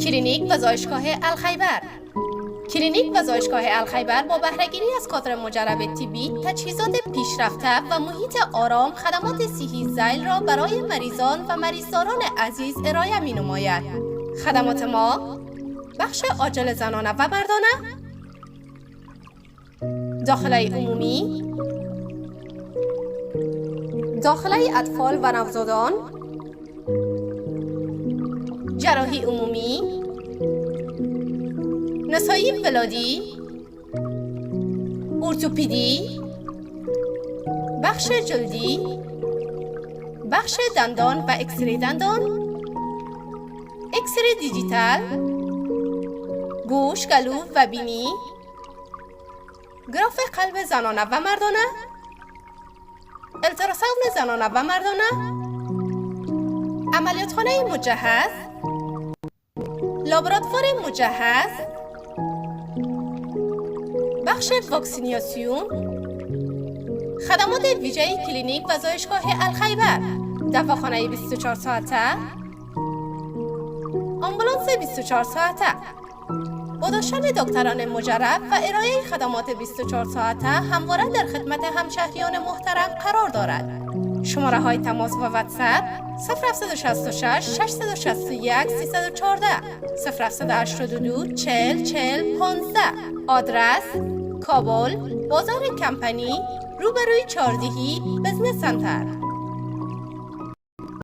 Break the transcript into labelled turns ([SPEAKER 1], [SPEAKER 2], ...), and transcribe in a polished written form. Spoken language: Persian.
[SPEAKER 1] کلینیک و زایشگاه الخیبر. کلینیک و زایشگاه الخیبر با بهره‌گیری از کادر مجرب طبی، تجهیزات پیشرفته و محیط آرام، خدمات صحی ذیل را برای مریضان و مریضداران عزیز ارائه می‌نماید. خدمات ما: بخش عاجل زنانه و مردانه، داخله عمومی، داخله اطفال و نوزادان، جراحی عمومی، نسایی ولادی، ارتوپدی، بخش جلدی، بخش دندان و اکسری دندان، اکسری دیجیتال، گوش، گلو و بینی، گراف قلب زنانه و مردانه، التراساوند زنانه و مردانه، عملیاتخانه مجهز، لابراتوار مجهز، بخش واکسیناسیون، خدمات ویژه کلینیک و زایشگاه الخیبر، دواخانه 24 ساعته، آمبولانس 24 ساعته، با داشتن دکتران مجرب و ارائه خدمات 24 ساعته همواره در خدمت همشهریان محترم قرار دارد. شماره های تماس و واتساپ 0766 661 314 0782 40 40 15. آدرس: کابل، بازار کمپنی، روبروی چهاردهی بزنس سنتر.